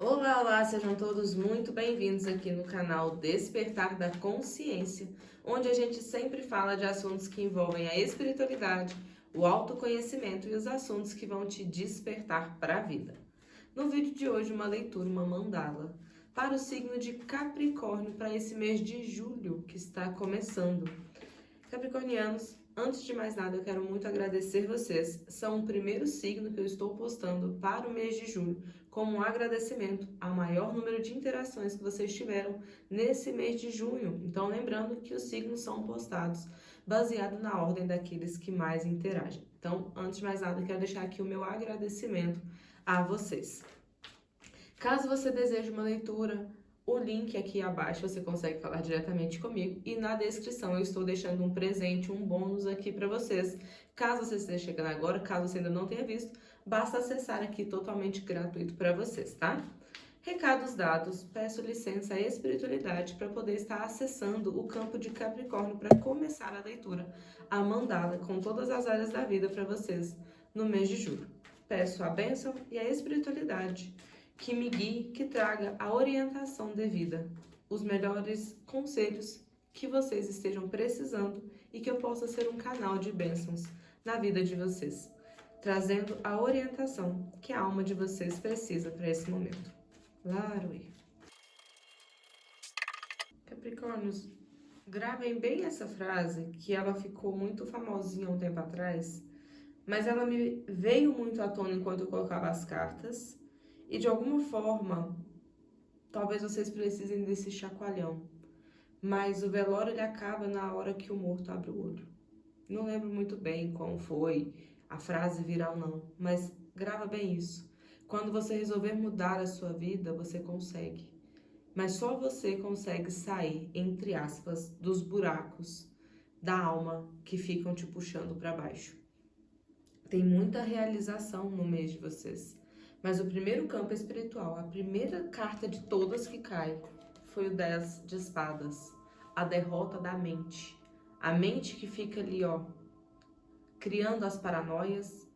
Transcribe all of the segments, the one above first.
Olá, olá, sejam todos muito bem-vindos aqui no canal Despertar da Consciência, onde a gente sempre fala de assuntos que envolvem a espiritualidade, o autoconhecimento e os assuntos que vão te despertar para a vida. No vídeo de hoje, uma leitura, uma mandala, para o signo de Capricórnio para esse mês de julho que está começando. Capricornianos, antes de mais nada, eu quero muito agradecer vocês. São o primeiro signo que eu estou postando para o mês de julho, como um agradecimento ao maior número de interações que vocês tiveram nesse mês de junho. Então, lembrando que os signos são postados baseado na ordem daqueles que mais interagem. Então, antes de mais nada, eu quero deixar aqui o meu agradecimento a vocês. Caso você deseje uma leitura, o link aqui abaixo você consegue falar diretamente comigo e na descrição eu estou deixando um presente, um bônus aqui para vocês. Caso você esteja chegando agora, caso você ainda não tenha visto, basta acessar aqui totalmente gratuito para vocês, tá? Recados dados, peço licença à espiritualidade para poder estar acessando o campo de Capricórnio para começar a leitura, a mandala com todas as áreas da vida para vocês no mês de julho. Peço a bênção e a espiritualidade que me guie, que traga a orientação devida, os melhores conselhos que vocês estejam precisando e que eu possa ser um canal de bênçãos na vida de vocês, trazendo a orientação que a alma de vocês precisa para esse momento. Laruí. Capricórnios, gravem bem essa frase, que ela ficou muito famosinha um tempo atrás, mas ela me veio muito à tona enquanto eu colocava as cartas. E de alguma forma, talvez vocês precisem desse chacoalhão. Mas o velório ele acaba na hora que o morto abre o olho. Não lembro muito bem como foi a frase viral não, mas grava bem isso. Quando você resolver mudar a sua vida, você consegue. Mas só você consegue sair, entre aspas, dos buracos da alma que ficam te puxando para baixo. Tem muita realização no mês de vocês. Mas o primeiro campo é espiritual. A primeira carta de todas que cai foi o 10 de espadas. A derrota da mente. A mente que fica ali, ó, criando as paranoias,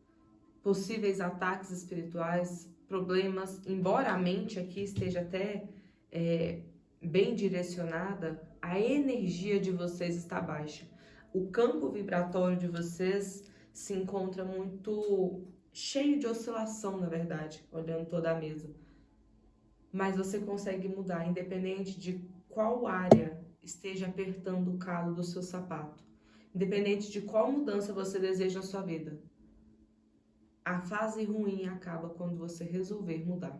possíveis ataques espirituais, problemas. Embora a mente aqui esteja até bem direcionada, a energia de vocês está baixa. O campo vibratório de vocês se encontra muito cheio de oscilação, na verdade, olhando toda a mesa. Mas você consegue mudar, independente de qual área esteja apertando o calo do seu sapato. Independente de qual mudança você deseja na sua vida. A fase ruim acaba quando você resolver mudar.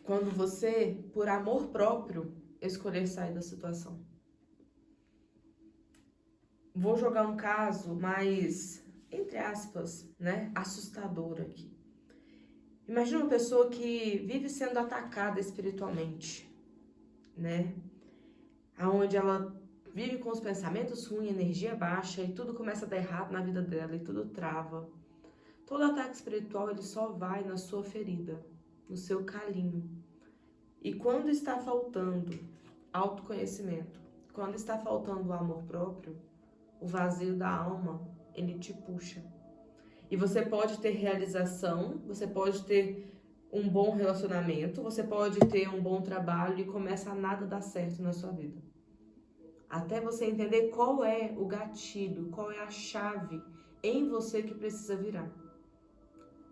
Quando você, por amor próprio, escolher sair da situação. Vou jogar um caso mais, entre aspas, né, assustador aqui. Imagina uma pessoa que vive sendo atacada espiritualmente, né? Aonde ela vive com os pensamentos ruins, energia baixa e tudo começa a dar errado na vida dela e tudo trava. Todo ataque espiritual ele só vai na sua ferida, no seu calinho. E quando está faltando autoconhecimento, quando está faltando o amor próprio, o vazio da alma, ele te puxa. E você pode ter realização, você pode ter um bom relacionamento, você pode ter um bom trabalho e começa a nada dar certo na sua vida. Até você entender qual é o gatilho, qual é a chave em você que precisa virar.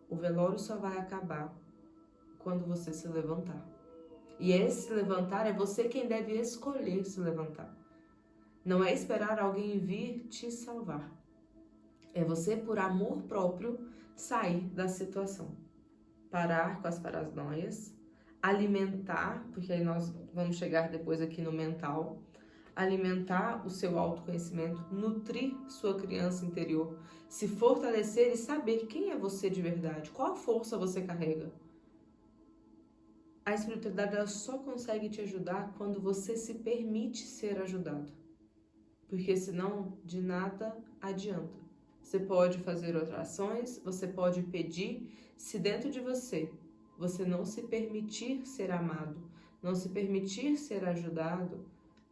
O velório só vai acabar quando você se levantar. E esse levantar é você quem deve escolher se levantar. Não é esperar alguém vir te salvar. É você, por amor próprio, sair da situação. Parar com as paranoias, alimentar, porque aí nós vamos chegar depois aqui no mental, alimentar o seu autoconhecimento, nutrir sua criança interior, se fortalecer e saber quem é você de verdade, qual força você carrega. A espiritualidade ela só consegue te ajudar quando você se permite ser ajudado. Porque senão, de nada adianta. Você pode fazer outras ações, você pode pedir, se dentro de você, você não se permitir ser amado, não se permitir ser ajudado,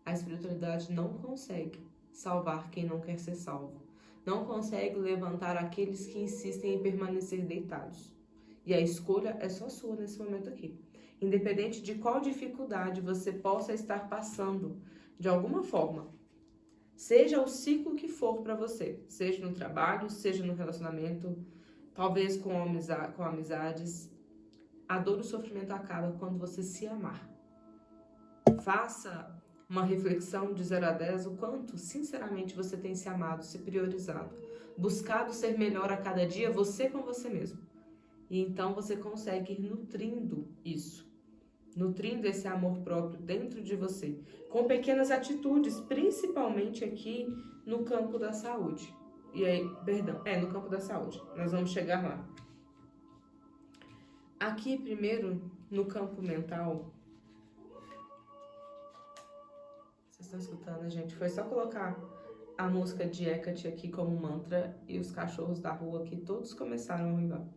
a espiritualidade não consegue salvar quem não quer ser salvo. Não consegue levantar aqueles que insistem em permanecer deitados. E a escolha é só sua nesse momento aqui. Independente de qual dificuldade você possa estar passando, de alguma forma, seja o ciclo que for para você, seja no trabalho, seja no relacionamento, talvez com amizades, a dor e o sofrimento acaba quando você se amar. Faça uma reflexão de 0 a 10, o quanto, sinceramente, você tem se amado, se priorizado, buscado ser melhor a cada dia, você com você mesmo. E então você consegue ir nutrindo isso, nutrindo esse amor próprio dentro de você, com pequenas atitudes, principalmente aqui no campo da saúde. E aí, no campo da saúde, nós vamos chegar lá. Aqui, primeiro, no campo mental, vocês estão escutando, gente? Foi só colocar a música de Hecate aqui como mantra e os cachorros da rua aqui todos começaram a ruivar.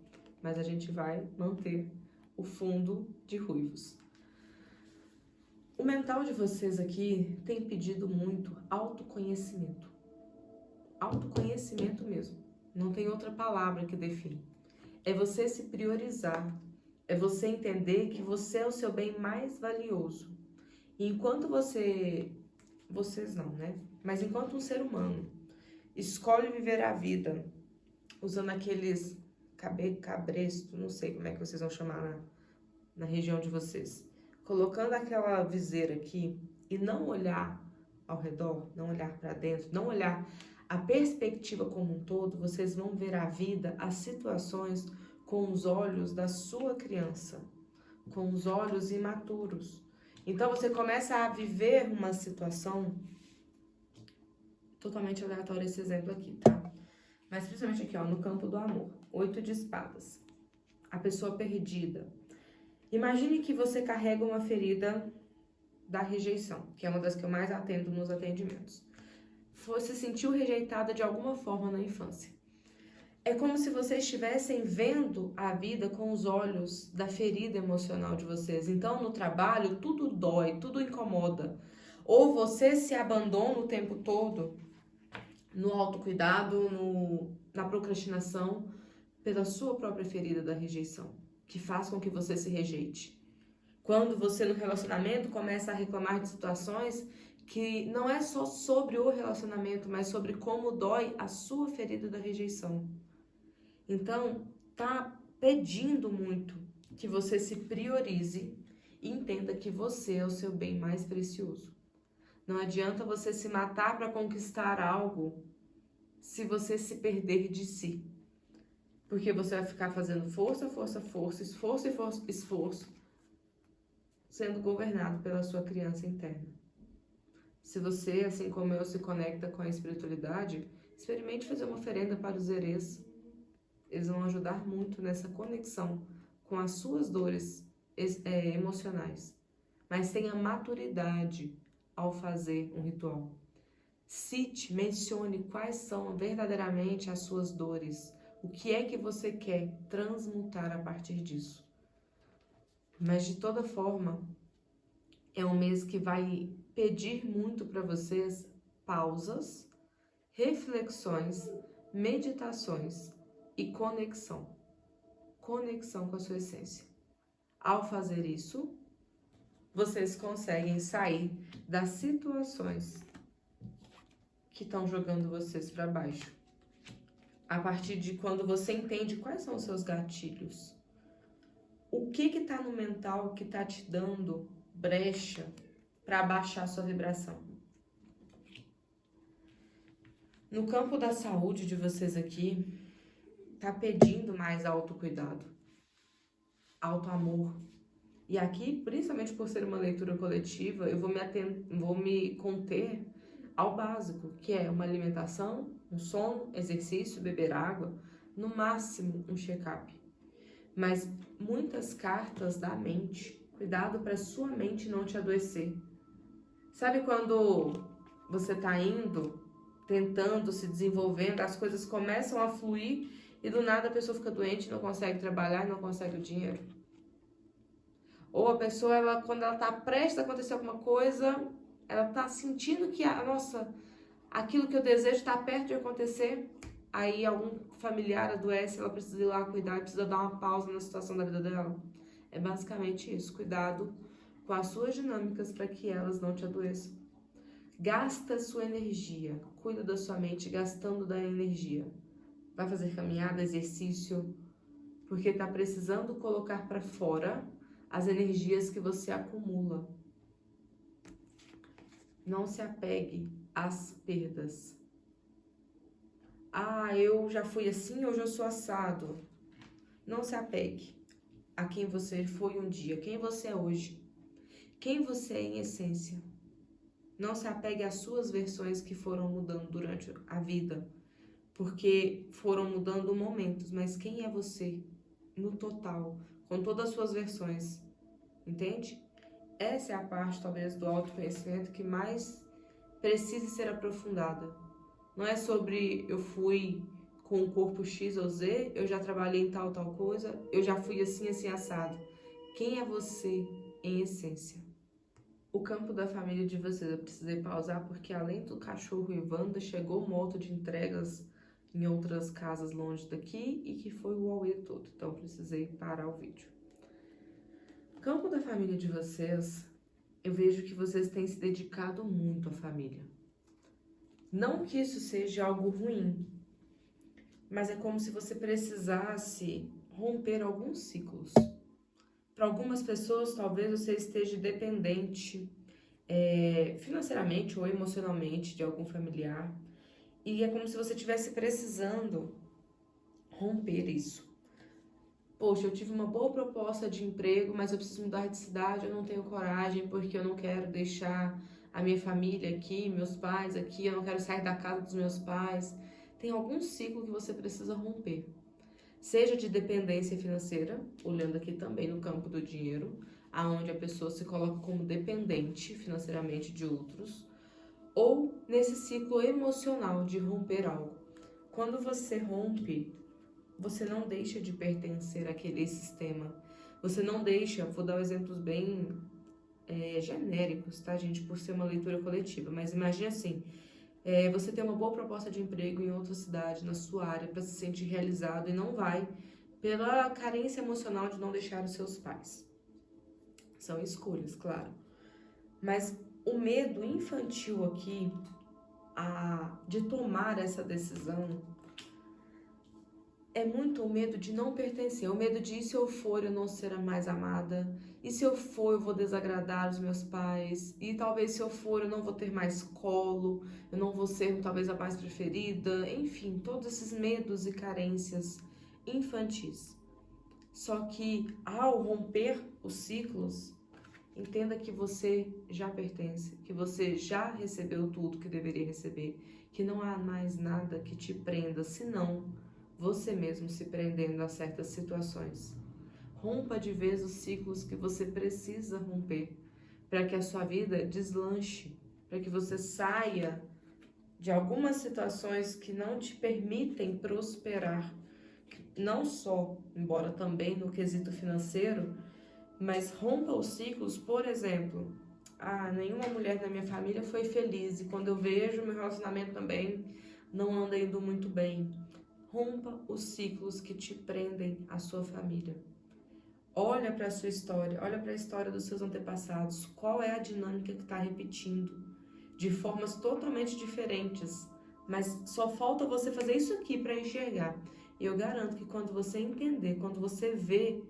Mas a gente vai manter o fundo de ruivos. O mental de vocês aqui tem pedido muito autoconhecimento. Autoconhecimento mesmo. Não tem outra palavra que define. É você se priorizar. É você entender que você é o seu bem mais valioso. E enquanto vocês não, né? Mas enquanto um ser humano escolhe viver a vida usando aqueles cabresto, não sei como é que vocês vão chamar na região de vocês, colocando aquela viseira aqui e não olhar ao redor, não olhar para dentro, não olhar a perspectiva como um todo, vocês vão ver a vida, as situações com os olhos da sua criança, com os olhos imaturos. Então você começa a viver uma situação totalmente aleatória, esse exemplo aqui, tá? Mas principalmente aqui, ó, no campo do amor. 8 de espadas. A pessoa perdida. Imagine que você carrega uma ferida da rejeição, que é uma das que eu mais atendo nos atendimentos. Você se sentiu rejeitada de alguma forma na infância. É como se vocês estivessem vendo a vida com os olhos da ferida emocional de vocês. Então, no trabalho, tudo dói, tudo incomoda. Ou você se abandona o tempo todo no autocuidado, na procrastinação, pela sua própria ferida da rejeição, que faz com que você se rejeite. Quando você no relacionamento começa a reclamar de situações que não é só sobre o relacionamento, mas sobre como dói a sua ferida da rejeição. Então, tá pedindo muito que você se priorize e entenda que você é o seu bem mais precioso. Não adianta você se matar para conquistar algo se você se perder de si. Porque você vai ficar fazendo força, esforço, sendo governado pela sua criança interna. Se você, assim como eu, se conecta com a espiritualidade, experimente fazer uma oferenda para os erês. Eles vão ajudar muito nessa conexão com as suas dores emocionais. Mas tenha maturidade ao fazer um ritual. Cite, mencione quais são verdadeiramente as suas dores. O que é que você quer transmutar a partir disso. Mas de toda forma, é um mês que vai pedir muito para vocês pausas, reflexões, meditações e conexão. Conexão com a sua essência. Ao fazer isso, vocês conseguem sair das situações que estão jogando vocês para baixo. A partir de quando você entende quais são os seus gatilhos. O que está no mental que está te dando brecha para abaixar a sua vibração? No campo da saúde de vocês aqui, tá pedindo mais autocuidado, autoamor. E aqui, principalmente por ser uma leitura coletiva, eu vou me conter ao básico, que é uma alimentação, um sono, exercício, beber água, no máximo um check-up. Mas muitas cartas da mente, cuidado para sua mente não te adoecer. Sabe quando você tá indo, tentando, se desenvolvendo, as coisas começam a fluir e do nada a pessoa fica doente, não consegue trabalhar, não consegue o dinheiro? Ou a pessoa, quando ela tá prestes a acontecer alguma coisa, ela tá sentindo que, aquilo que eu desejo tá perto de acontecer, aí algum familiar adoece, ela precisa ir lá cuidar, precisa dar uma pausa na situação da vida dela. É basicamente isso, cuidado com as suas dinâmicas para que elas não te adoeçam. Gasta sua energia, cuida da sua mente gastando da energia. Vai fazer caminhada, exercício, porque está precisando colocar para fora as energias que você acumula. Não se apegue às perdas. Ah, eu já fui assim, hoje eu sou assado. Não se apegue a quem você foi um dia, quem você é hoje, quem você é em essência. Não se apegue às suas versões que foram mudando durante a vida, porque foram mudando momentos, mas quem é você no total, com todas as suas versões, entende? Essa é a parte, talvez, do autoconhecimento que mais precisa ser aprofundada. Não é sobre eu fui com o corpo X ou Z, eu já trabalhei em tal coisa, eu já fui assim, assim, assado. Quem é você em essência? O campo da família de vocês, eu precisei pausar porque além do cachorro e Wanda, chegou um moto de entregas em outras casas longe daqui e que foi o auê todo, então precisei parar o vídeo. O campo da família de vocês, eu vejo que vocês têm se dedicado muito à família. Não que isso seja algo ruim, mas é como se você precisasse romper alguns ciclos. Para algumas pessoas, talvez você esteja dependente financeiramente ou emocionalmente de algum familiar, e é como se você estivesse precisando romper isso. Poxa, eu tive uma boa proposta de emprego, mas eu preciso mudar de cidade, eu não tenho coragem porque eu não quero deixar a minha família aqui, meus pais aqui, eu não quero sair da casa dos meus pais. Tem algum ciclo que você precisa romper. Seja de dependência financeira, olhando aqui também no campo do dinheiro, aonde a pessoa se coloca como dependente financeiramente de outros, ou nesse ciclo emocional de romper algo. Quando você rompe, você não deixa de pertencer àquele sistema. Você não deixa, vou dar exemplos bem genéricos, tá, gente, por ser uma leitura coletiva, mas imagine assim, você tem uma boa proposta de emprego em outra cidade, na sua área, para se sentir realizado e não vai pela carência emocional de não deixar os seus pais. São escolhas, claro. Mas o medo infantil aqui, de tomar essa decisão, é muito o medo de não pertencer, o medo de, e se eu for, eu não ser a mais amada, e se eu for, eu vou desagradar os meus pais, e talvez se eu for, eu não vou ter mais colo, eu não vou ser talvez a mais preferida, enfim, todos esses medos e carências infantis. Só que ao romper os ciclos, entenda que você já pertence, que você já recebeu tudo que deveria receber, que não há mais nada que te prenda, senão você mesmo se prendendo a certas situações. Rompa de vez os ciclos que você precisa romper para que a sua vida deslanche, para que você saia de algumas situações que não te permitem prosperar. Não só, embora também no quesito financeiro, mas rompa os ciclos, por exemplo, nenhuma mulher da minha família foi feliz e quando eu vejo meu relacionamento também não anda indo muito bem. Rompa os ciclos que te prendem à sua família. Olha para a sua história, olha para a história dos seus antepassados. Qual é a dinâmica que está repetindo? De formas totalmente diferentes. Mas só falta você fazer isso aqui para enxergar. E eu garanto que quando você entender, quando você ver,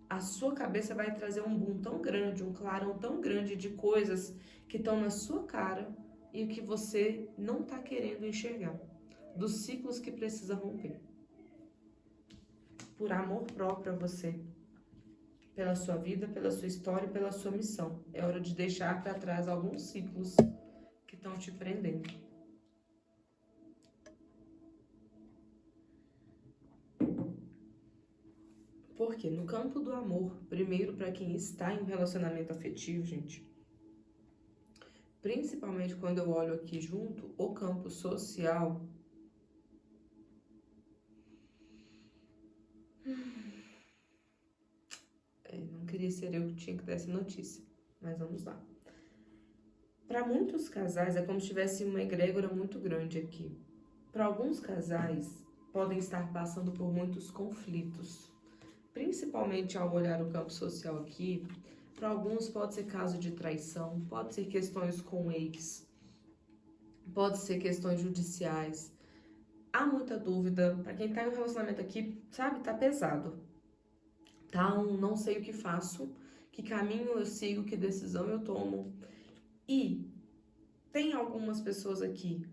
a sua cabeça vai trazer um boom tão grande, um clarão tão grande de coisas que estão na sua cara e que você não está querendo enxergar. Dos ciclos que precisa romper. Por amor próprio a você. Pela sua vida, pela sua história e pela sua missão. É hora de deixar para trás alguns ciclos que estão te prendendo. Porque no campo do amor, primeiro para quem está em um relacionamento afetivo, gente, principalmente quando eu olho aqui junto, o campo social, não queria ser eu que tinha que dar essa notícia, mas vamos lá. Para muitos casais é como se tivesse uma egrégora muito grande aqui. Para alguns casais, podem estar passando por muitos conflitos, principalmente ao olhar o campo social aqui. Para alguns pode ser caso de traição, pode ser questões com ex, pode ser questões judiciais. Há muita dúvida. Para quem tá em um relacionamento aqui, sabe, tá pesado. Tá não sei o que faço, que caminho eu sigo, que decisão eu tomo. E tem algumas pessoas aqui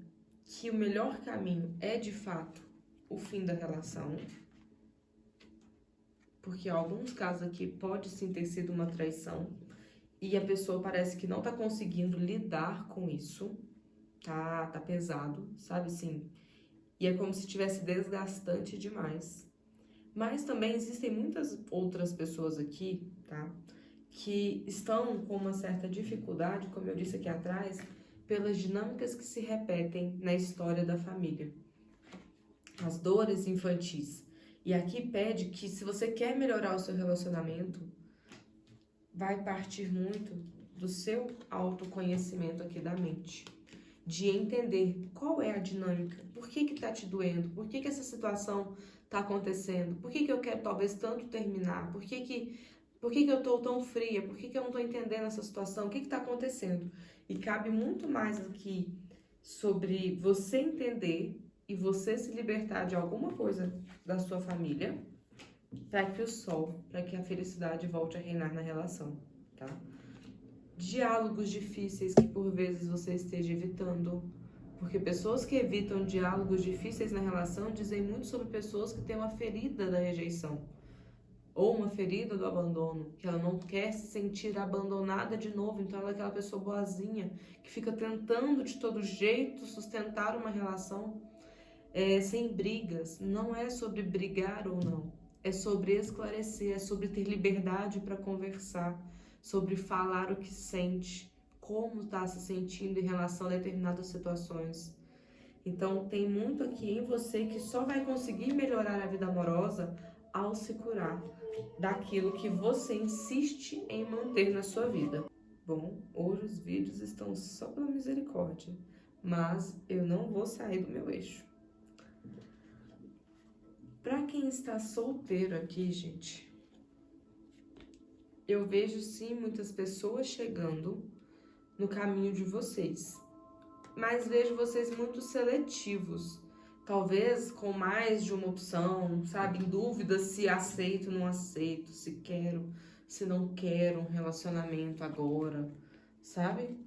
que o melhor caminho é, de fato, o fim da relação. Porque em alguns casos aqui pode sim ter sido uma traição e a pessoa parece que não tá conseguindo lidar com isso. Tá pesado, sabe assim? E é como se tivesse desgastante demais. Mas também existem muitas outras pessoas aqui, tá? Que estão com uma certa dificuldade, como eu disse aqui atrás, pelas dinâmicas que se repetem na história da família. As dores infantis. E aqui pede que, se você quer melhorar o seu relacionamento, vai partir muito do seu autoconhecimento aqui da mente. De entender qual é a dinâmica, por que tá te doendo, por que essa situação tá acontecendo, por que eu quero talvez tanto terminar, por que eu tô tão fria, por que eu não tô entendendo essa situação, o que tá acontecendo. E cabe muito mais aqui sobre você entender e você se libertar de alguma coisa da sua família, para que o sol, para que a felicidade volte a reinar na relação, tá? Diálogos difíceis que por vezes você esteja evitando, porque pessoas que evitam diálogos difíceis na relação dizem muito sobre pessoas que têm uma ferida da rejeição ou uma ferida do abandono, que ela não quer se sentir abandonada de novo, então ela é aquela pessoa boazinha que fica tentando de todo jeito sustentar uma relação sem brigas. Não é sobre brigar ou não, é sobre esclarecer, é sobre ter liberdade para conversar, sobre falar o que sente, como está se sentindo em relação a determinadas situações. Então, tem muito aqui em você que só vai conseguir melhorar a vida amorosa ao se curar daquilo que você insiste em manter na sua vida. Bom, hoje os vídeos estão só pela misericórdia, mas eu não vou sair do meu eixo. Para quem está solteiro aqui, gente, eu vejo sim muitas pessoas chegando no caminho de vocês, mas vejo vocês muito seletivos, talvez com mais de uma opção, sabe, em dúvida se aceito ou não aceito, se quero, se não quero um relacionamento agora, sabe?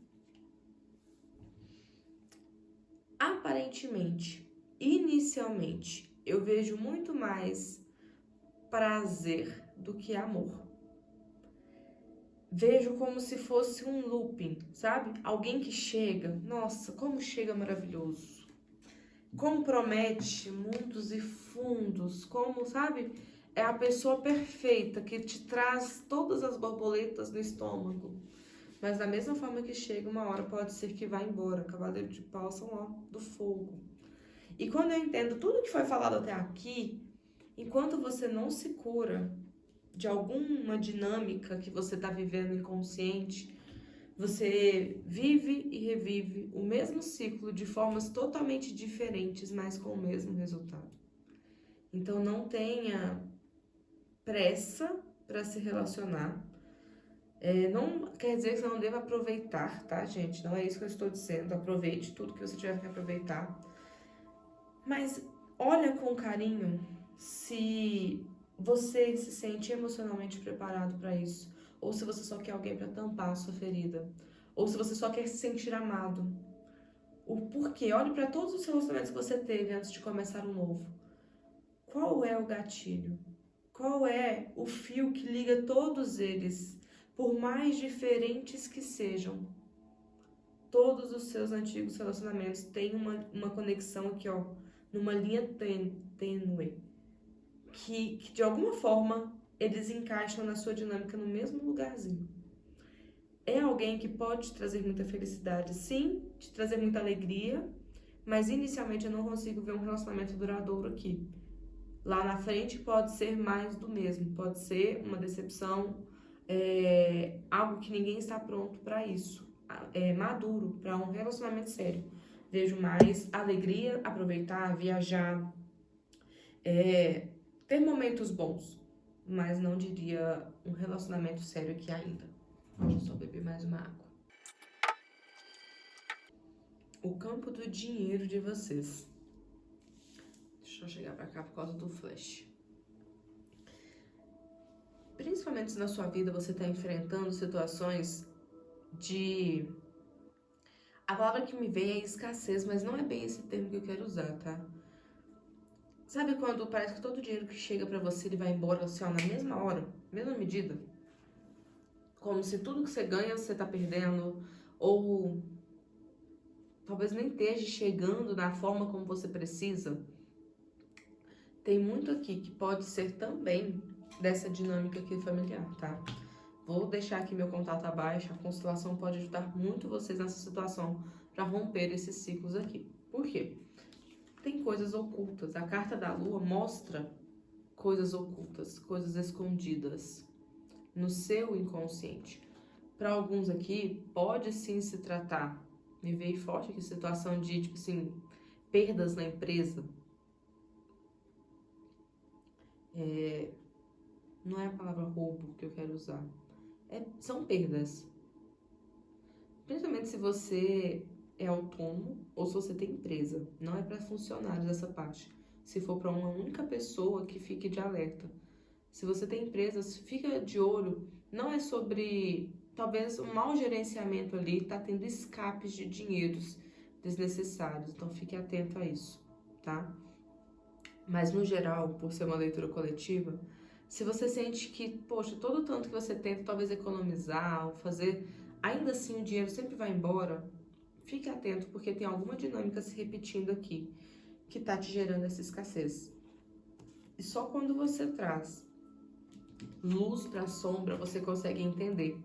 Aparentemente, inicialmente, eu vejo muito mais prazer do que amor. Vejo como se fosse um looping, sabe? Alguém que chega, nossa, como chega maravilhoso. Como promete mundos e fundos, como, sabe? É a pessoa perfeita que te traz todas as borboletas no estômago. Mas da mesma forma que chega, uma hora pode ser que vá embora. Cavaleiro de Paus são ó, do fogo. E quando eu entendo tudo que foi falado até aqui, enquanto você não se cura de alguma dinâmica que você está vivendo inconsciente, você vive e revive o mesmo ciclo de formas totalmente diferentes, mas com o mesmo resultado. Então não tenha pressa para se relacionar. Não quer dizer que você não deva aproveitar, tá, gente? Não é isso que eu estou dizendo. Aproveite tudo que você tiver que aproveitar. Mas olha com carinho se você se sente emocionalmente preparado para isso, ou se você só quer alguém para tampar a sua ferida, ou se você só quer se sentir amado. O porquê? Olhe para todos os relacionamentos que você teve antes de começar um novo. Qual é o gatilho? Qual é o fio que liga todos eles, por mais diferentes que sejam? Todos os seus antigos relacionamentos têm uma conexão aqui, ó, numa linha tênue, que de alguma forma eles encaixam na sua dinâmica no mesmo lugarzinho. É alguém que pode te trazer muita felicidade, sim, te trazer muita alegria, mas inicialmente eu não consigo ver um relacionamento duradouro aqui. Lá na frente pode ser mais do mesmo, pode ser uma decepção, algo que ninguém está pronto para isso, maduro, para um relacionamento sério. Vejo mais alegria, aproveitar, viajar, ter momentos bons, mas não diria um relacionamento sério aqui ainda. Deixa eu só beber mais uma água. O campo do dinheiro de vocês. Deixa eu chegar pra cá por causa do flash. Principalmente se na sua vida você está enfrentando situações de... A palavra que me vem é escassez, mas não é bem esse termo que eu quero usar, tá? Sabe quando parece que todo o dinheiro que chega pra você, ele vai embora assim, ó, na mesma hora, mesma medida? Como se tudo que você ganha, você tá perdendo, ou talvez nem esteja chegando na forma como você precisa. Tem muito aqui que pode ser também dessa dinâmica aqui familiar, tá? Vou deixar aqui meu contato abaixo, a constelação pode ajudar muito vocês nessa situação para romper esses ciclos aqui. Por quê? Tem coisas ocultas. A carta da lua mostra coisas ocultas, coisas escondidas no seu inconsciente. Para alguns aqui, pode sim se tratar, me veio forte aqui, situação de, tipo assim, perdas na empresa. Não é a palavra roubo que eu quero usar. São perdas. Principalmente se você é autônomo ou se você tem empresa. Não é para funcionários essa parte. Se for para uma única pessoa, que fique de alerta. Se você tem empresas, fica de olho. Não é sobre, talvez, um mau gerenciamento ali, tá tendo escapes de dinheiros desnecessários. Então fique atento a isso, tá? Mas no geral, por ser uma leitura coletiva, se você sente que, poxa, todo o tanto que você tenta talvez economizar ou fazer, ainda assim o dinheiro sempre vai embora, fique atento porque tem alguma dinâmica se repetindo aqui que tá te gerando essa escassez. E só quando você traz luz para a sombra, você consegue entender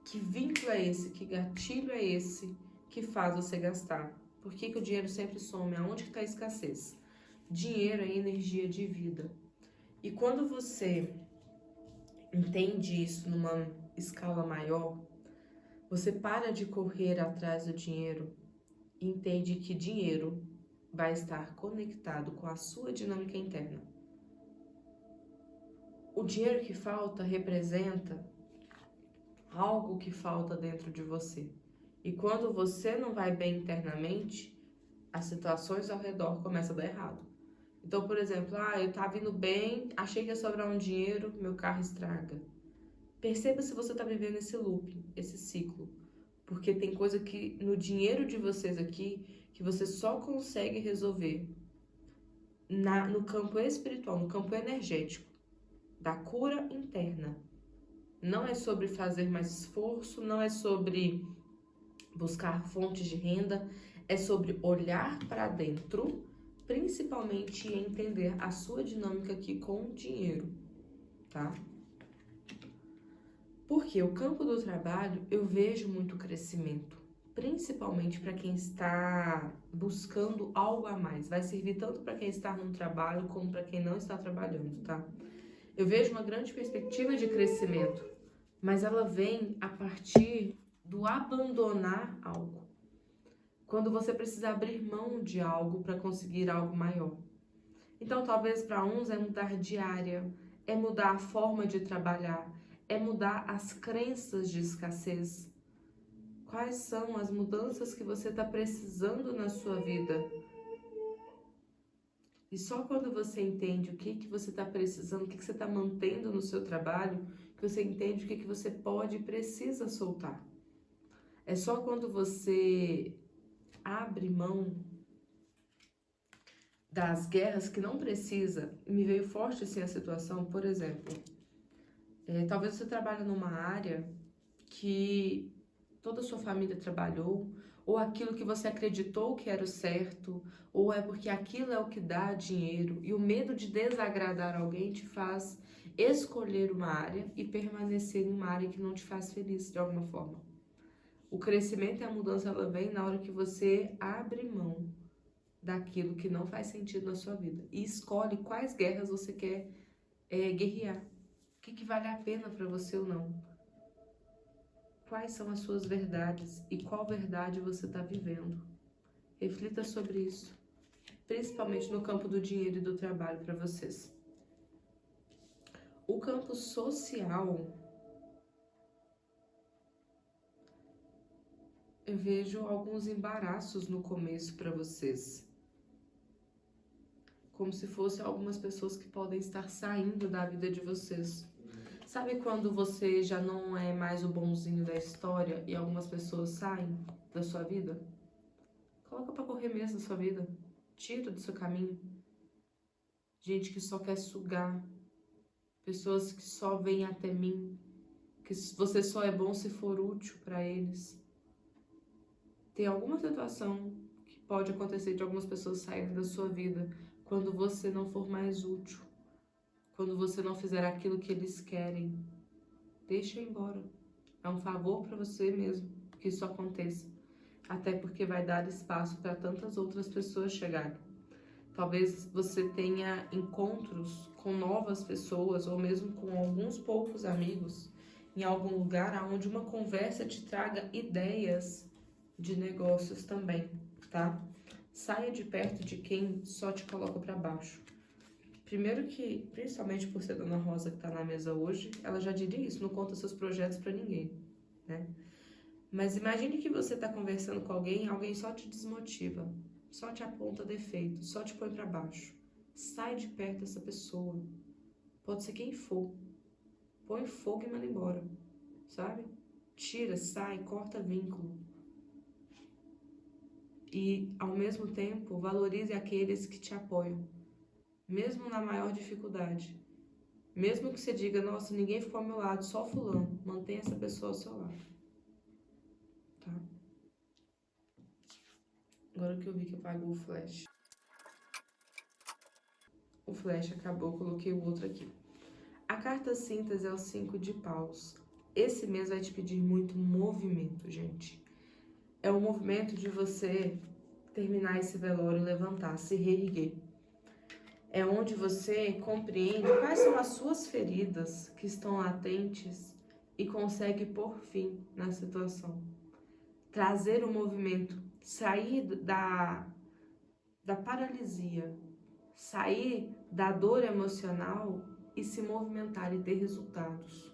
que vínculo é esse, que gatilho é esse que faz você gastar. Por que o dinheiro sempre some? Aonde que tá a escassez? Dinheiro é energia de vida. E quando você entende isso numa escala maior, você para de correr atrás do dinheiro e entende que dinheiro vai estar conectado com a sua dinâmica interna. O dinheiro que falta representa algo que falta dentro de você. E quando você não vai bem internamente, as situações ao redor começam a dar errado. Então, por exemplo, eu tava indo bem, achei que ia sobrar um dinheiro, meu carro estraga. Perceba se você tá vivendo esse loop, esse ciclo. Porque tem coisa que no dinheiro de vocês aqui, que você só consegue resolver no campo espiritual, no campo energético, da cura interna. Não é sobre fazer mais esforço, não é sobre buscar fontes de renda, é sobre olhar para dentro, principalmente entender a sua dinâmica aqui com o dinheiro, tá? Porque o campo do trabalho eu vejo muito crescimento, principalmente para quem está buscando algo a mais. Vai servir tanto para quem está no trabalho como para quem não está trabalhando, tá? Eu vejo uma grande perspectiva de crescimento, mas ela vem a partir do abandonar algo. Quando você precisa abrir mão de algo para conseguir algo maior. Então, talvez para uns é mudar de área, é mudar a forma de trabalhar, é mudar as crenças de escassez. Quais são as mudanças que você está precisando na sua vida? E só quando você entende o que você está precisando, o que você está mantendo no seu trabalho, que você entende o que você pode e precisa soltar. É só quando você abre mão das guerras que não precisa. Me veio forte assim a situação, por exemplo, talvez você trabalhe numa área que toda a sua família trabalhou, ou aquilo que você acreditou que era o certo, ou é porque aquilo é o que dá dinheiro, e o medo de desagradar alguém te faz escolher uma área e permanecer em uma área que não te faz feliz de alguma forma. O crescimento e a mudança, ela vem na hora que você abre mão daquilo que não faz sentido na sua vida e escolhe quais guerras você quer guerrear. O que vale a pena para você ou não? Quais são as suas verdades e qual verdade você está vivendo? Reflita sobre isso, principalmente no campo do dinheiro e do trabalho para vocês. O campo social, eu vejo alguns embaraços no começo para vocês. Como se fossem algumas pessoas que podem estar saindo da vida de vocês. Sabe quando você já não é mais o bonzinho da história e algumas pessoas saem da sua vida? Coloca pra correr mesmo da sua vida. Tira do seu caminho. Gente que só quer sugar. Pessoas que só vêm até mim. Que você só é bom se for útil pra eles. Tem alguma situação que pode acontecer de algumas pessoas saírem da sua vida quando você não for mais útil. Quando você não fizer aquilo que eles querem. Deixa ir embora. É um favor para você mesmo que isso aconteça. Até porque vai dar espaço para tantas outras pessoas chegarem. Talvez você tenha encontros com novas pessoas ou mesmo com alguns poucos amigos em algum lugar onde uma conversa te traga ideias de negócios também, tá? Saia de perto de quem só te coloca para baixo. Primeiro que, principalmente por ser Dona Rosa que tá na mesa hoje, ela já diria isso, não conta seus projetos para ninguém, né? Mas imagine que você tá conversando com alguém e alguém só te desmotiva, só te aponta defeito, só te põe para baixo. Sai de perto dessa pessoa. Pode ser quem for. Põe fogo e manda embora, sabe? Tira, sai, corta vínculo. E, ao mesmo tempo, valorize aqueles que te apoiam. Mesmo na maior dificuldade. Mesmo que você diga, nossa, ninguém ficou ao meu lado, só fulano. Mantenha essa pessoa ao seu lado. Tá? Agora que eu vi que apagou o flash. O flash acabou, coloquei o outro aqui. A carta síntese é o 5 de paus. Esse mês vai te pedir muito movimento, gente. É o movimento de você terminar esse velório, levantar, se reerguer. É onde você compreende quais são as suas feridas que estão latentes e consegue pôr fim na situação. Trazer o movimento, sair da paralisia, sair da dor emocional e se movimentar e ter resultados.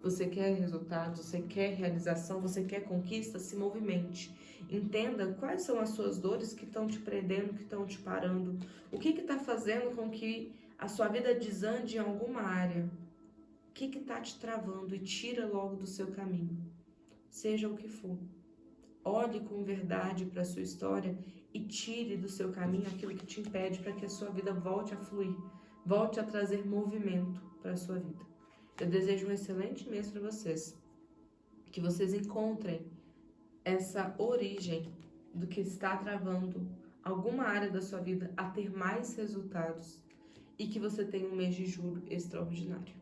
Você quer resultados, você quer realização, você quer conquista, se movimente. Entenda quais são as suas dores que estão te prendendo, que estão te parando. O que está fazendo com que a sua vida desande em alguma área? O que está te travando e tira logo do seu caminho? Seja o que for. Olhe com verdade para a sua história e tire do seu caminho aquilo que te impede para que a sua vida volte a fluir, volte a trazer movimento para a sua vida. Eu desejo um excelente mês para vocês. Que vocês encontrem essa origem do que está travando alguma área da sua vida a ter mais resultados. E que você tenha um mês de julho extraordinário.